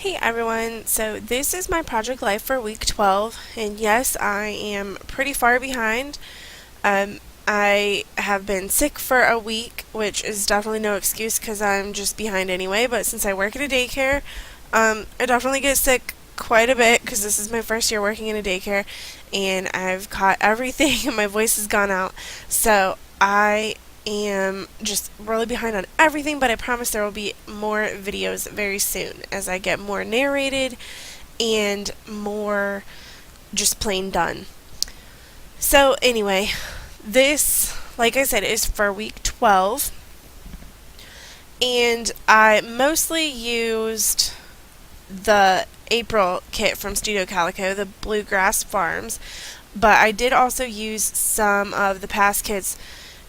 Hey everyone, so this is my project life for week 12, and yes, I am pretty far behind. Um, I have been sick for a week, which is definitely no excuse because I'm just behind anyway, but since I work at a daycare, I definitely get sick quite a bit because this is my first year working in a daycare, and I've caught everything and my voice has gone out. So I am just really behind on everything, but I promise there will be more videos very soon as I get more narrated and more just plain done. So, anyway, this, like I said, is for week 12, and I mostly used the April kit from Studio Calico, the Bluegrass Farms, but I did also use some of the past kits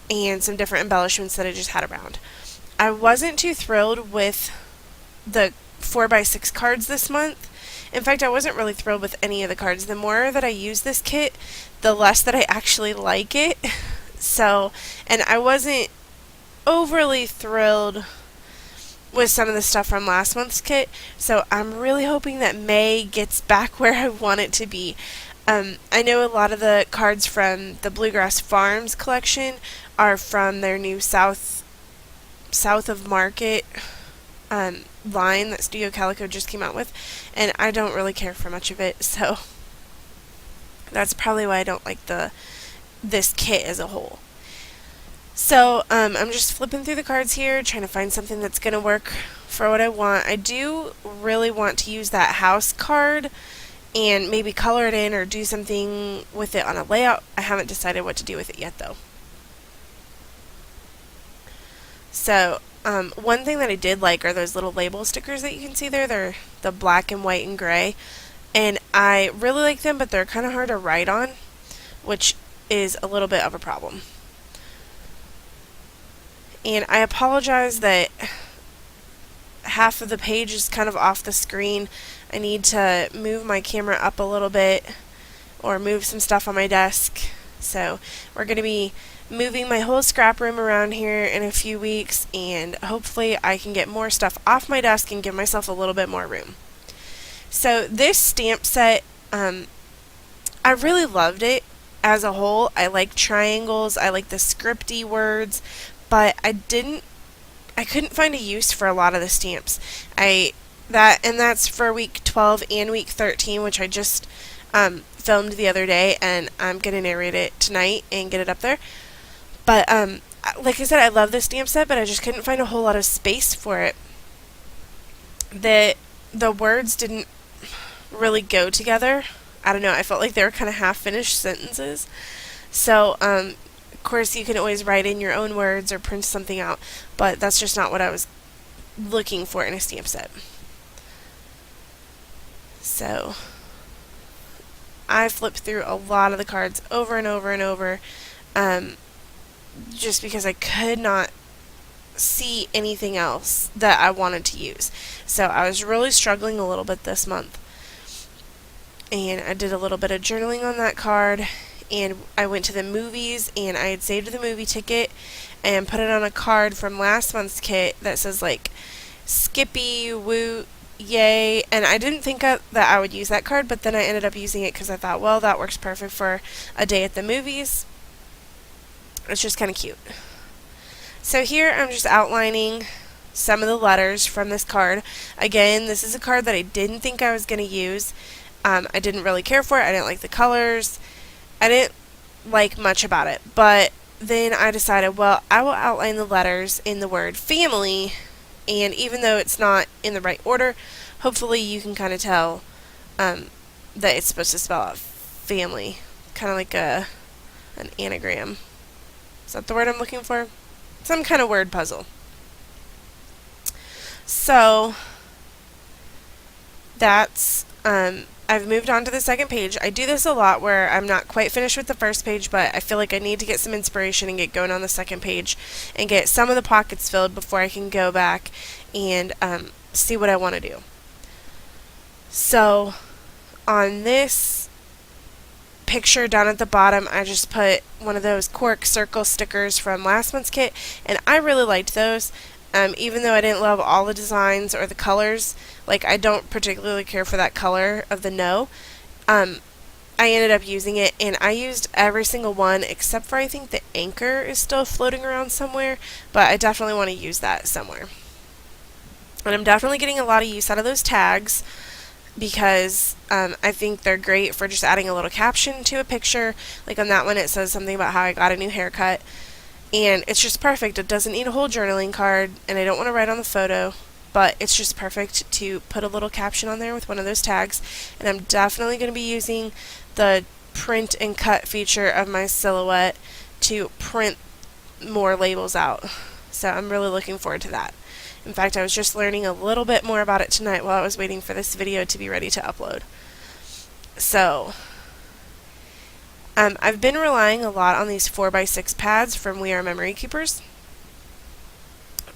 and some different embellishments that I just had around. I wasn't too thrilled with the 4x6 cards this month. In fact, I wasn't really thrilled with any of the cards. The more that I use this kit, the less that I actually like it. So, and I wasn't overly thrilled with some of the stuff from last month's kit. So, I'm really hoping that May gets back where I want it to be. I know a lot of the cards from the Bluegrass Farms collection are from their new South of Market line that Studio Calico just came out with, and I don't really care for much of it, so that's probably why I don't like this kit as a whole. So I'm just flipping through the cards here, trying to find something that's going to work for what I want. I do really want to use that house card and maybe color it in or do something with it on a layout. I haven't decided what to do with it yet, though. So, one thing that I did like are those little label stickers that you can see there. They're the black and white and gray. And I really like them, but they're kind of hard to write on, which is a little bit of a problem. And I apologize that half of the page is kind of off the screen. I need to move my camera up a little bit or move some stuff on my desk. So we're going to be moving my whole scrap room around here in a few weeks, and hopefully I can get more stuff off my desk and give myself a little bit more room. So this stamp set, I really loved it as a whole. I like triangles, I like the scripty words, but I couldn't find a use for a lot of the stamps. That's for week 12 and week 13, which I just filmed the other day, and I'm going to narrate it tonight and get it up there. But like I said, I love this stamp set, but I just couldn't find a whole lot of space for it. The words didn't really go together. I don't know, I felt like they were kind of half-finished sentences. So, of course, you can always write in your own words or print something out, but that's just not what I was looking for in a stamp set. So, I flipped through a lot of the cards over and over and over, just because I could not see anything else that I wanted to use. So I was really struggling a little bit this month. And I did a little bit of journaling on that card, and I went to the movies, and I had saved the movie ticket and put it on a card from last month's kit that says like Skippy, Woo, Yay, and I didn't think that I would use that card, but then I ended up using it because I thought, well, that works perfect for a day at the movies. It's just kind of cute. So here I'm just outlining some of the letters from this card. Again, this is a card that I didn't think I was going to use. I didn't really care for it. I didn't like the colors. I didn't like much about it. But then I decided, well, I will outline the letters in the word family, and even though it's not in the right order, hopefully you can kind of tell that it's supposed to spell out family, kind of like an anagram. Is that the word I'm looking for? Some kind of word puzzle. So that's I've moved on to the second page. I do this a lot where I'm not quite finished with the first page, but I feel like I need to get some inspiration and get going on the second page and get some of the pockets filled before I can go back and see what I want to do. So on this picture down at the bottom, I just put one of those cork circle stickers from last month's kit, and I really liked those. Even though I didn't love all the designs or the colors, like I don't particularly care for that color of the No, um, I ended up using it, and I used every single one except for I think the anchor is still floating around somewhere, but I definitely want to use that somewhere. And I'm definitely getting a lot of use out of those tags because I think they're great for just adding a little caption to a picture. Like on that one, it says something about how I got a new haircut, and it's just perfect. It doesn't need a whole journaling card, and I don't want to write on the photo, but it's just perfect to put a little caption on there with one of those tags. And I'm definitely going to be using the print and cut feature of my Silhouette to print more labels out. So I'm really looking forward to that. In fact, I was just learning a little bit more about it tonight while I was waiting for this video to be ready to upload. So, I've been relying a lot on these 4x6 pads from We Are Memory Keepers.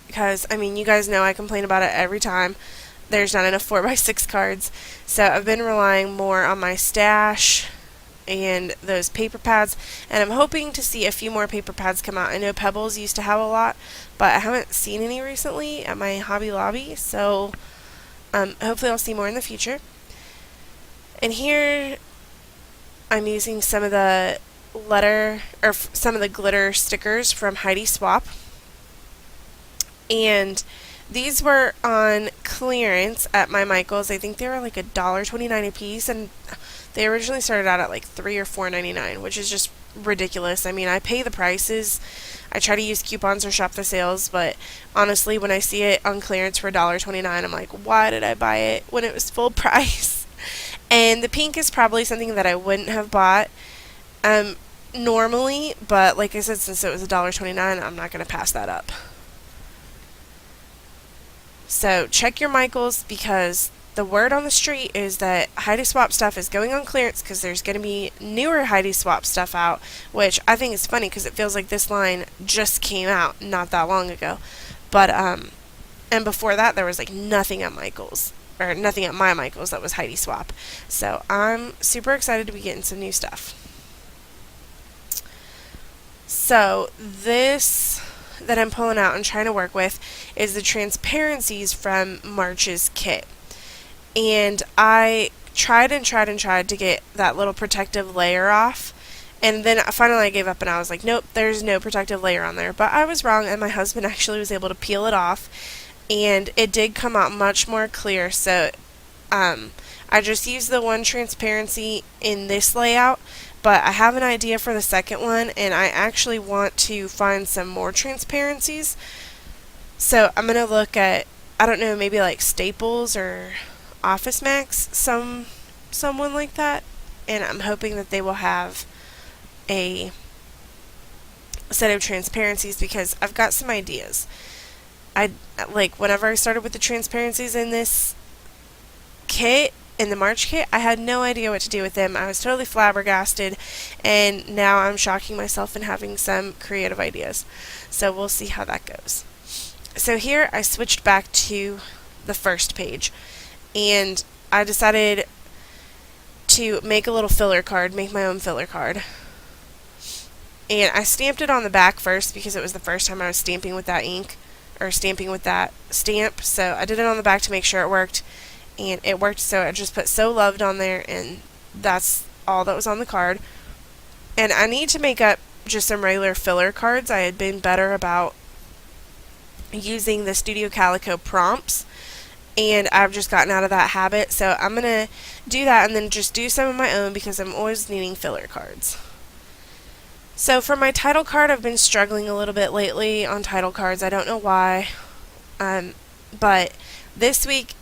Because, I mean, you guys know I complain about it every time. There's not enough 4x6 cards. So I've been relying more on my stash and those paper pads, and I'm hoping to see a few more paper pads come out. I know Pebbles used to have a lot, but I haven't seen any recently at my Hobby Lobby, so hopefully I'll see more in the future. And here I'm using some of the some of the glitter stickers from Heidi Swap, and these were on clearance at my Michaels. I think they were like $1.29 a piece, and they originally started out at like $3 or $4.99, which is just ridiculous. I mean, I pay the prices. I try to use coupons or shop the sales, but honestly, when I see it on clearance for $1.29, I'm like, why did I buy it when it was full price? And the pink is probably something that I wouldn't have bought normally, but like I said, since it was $1.29, I'm not going to pass that up. So check your Michaels, because the word on the street is that Heidi Swap stuff is going on clearance because there's going to be newer Heidi Swap stuff out, which I think is funny because it feels like this line just came out not that long ago. But and before that there was like nothing at Michaels, or nothing at my Michaels that was Heidi Swap. So I'm super excited to be getting some new stuff. So this that I'm pulling out and trying to work with is the transparencies from March's kit. And I tried to get that little protective layer off, and then finally I gave up and I was like, nope, there's no protective layer on there. But I was wrong, and my husband actually was able to peel it off, and it did come out much more clear. So I just used the one transparency in this layout, but I have an idea for the second one, and I actually want to find some more transparencies. So I'm going to look at, I don't know, maybe like Staples or Office Max, someone like that, and I'm hoping that they will have a set of transparencies, because I've got some ideas. Whenever I started with the transparencies in this kit, in the March kit, I had no idea what to do with them. I was totally flabbergasted, and now I'm shocking myself and having some creative ideas. So we'll see how that goes. So here I switched back to the first page, and I decided to make a little filler card, make my own filler card. And I stamped it on the back first because it was the first time I was stamping with that ink, or stamping with that stamp. So I did it on the back to make sure it worked, and it worked. So I just put "So Loved" on there, and that's all that was on the card. And I need to make up just some regular filler cards. I had been better about using the Studio Calico prompts, and I've just gotten out of that habit. So I'm going to do that and then just do some of my own, because I'm always needing filler cards. So for my title card, I've been struggling a little bit lately on title cards. I don't know why, but this week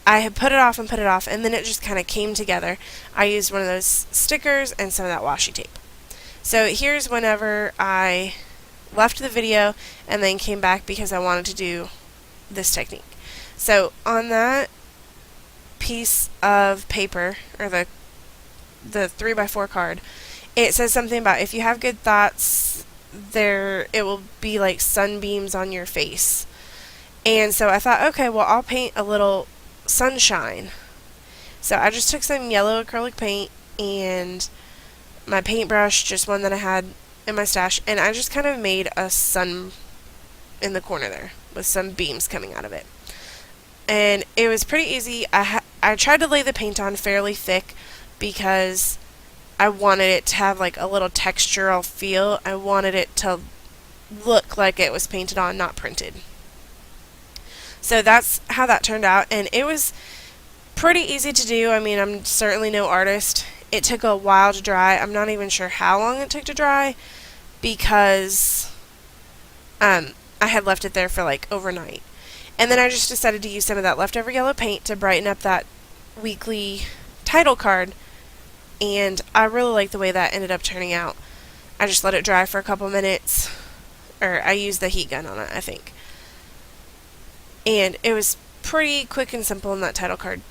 I had put it off, and then it just kind of came together. I used one of those stickers and some of that washi tape. So here's whenever I left the video and then came back because I wanted to do this technique. So on that piece of paper, or the 3x4 card, it says something about if you have good thoughts, it will be like sunbeams on your face. And so I thought, okay, well, I'll paint a little sunshine. So I just took some yellow acrylic paint and my paintbrush, just one that I had in my stash, and I just kind of made a sun in the corner there, with some beams coming out of it. And it was pretty easy. I tried to lay the paint on fairly thick because I wanted it to have like a little textural feel. I wanted it to look like it was painted on, not printed. So that's how that turned out, and it was pretty easy to do. I mean, I'm certainly no artist. It took a while to dry. I'm not even sure how long it took to dry because I had left it there for like overnight. And then I just decided to use some of that leftover yellow paint to brighten up that weekly title card, and I really like the way that ended up turning out. I just let it dry for a couple minutes, or I used the heat gun on it, I think. And it was pretty quick and simple, and that title card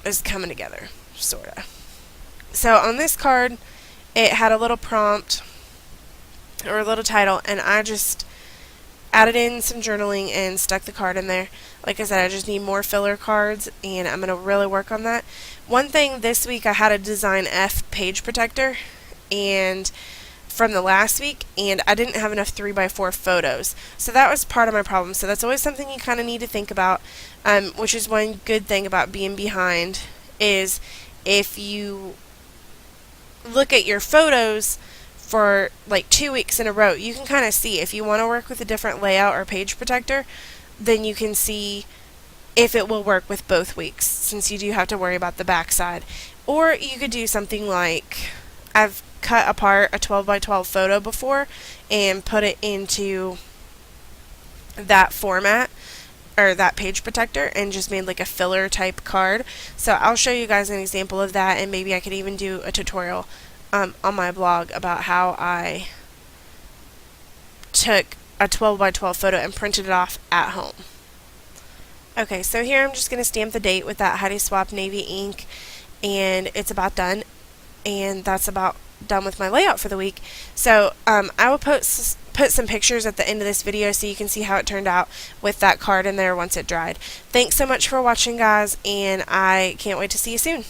is coming together, sorta. So on this card, it had a little prompt, or a little title, and I just added in some journaling and stuck the card in there. Like I said, I just need more filler cards, and I'm going to really work on that. One thing this week, I had a Design F page protector and from the last week, and I didn't have enough 3x4 photos. So that was part of my problem. So that's always something you kind of need to think about, which is one good thing about being behind, is if you look at your photos for like 2 weeks in a row, you can kind of see if you want to work with a different layout or page protector, then you can see if it will work with both weeks, since you do have to worry about the backside. Or you could do something like, I've cut apart a 12x12 photo before and put it into that format, or that page protector, and just made like a filler type card. So I'll show you guys an example of that, and maybe I could even do a tutorial on my blog about how I took a 12x12 photo and printed it off at home. Okay, so here I'm just going to stamp the date with that Heidi Swapp navy ink, and it's about done, and that's about done with my layout for the week. So I will put some pictures at the end of this video so you can see how it turned out with that card in there once it dried. Thanks so much for watching, guys, and I can't wait to see you soon.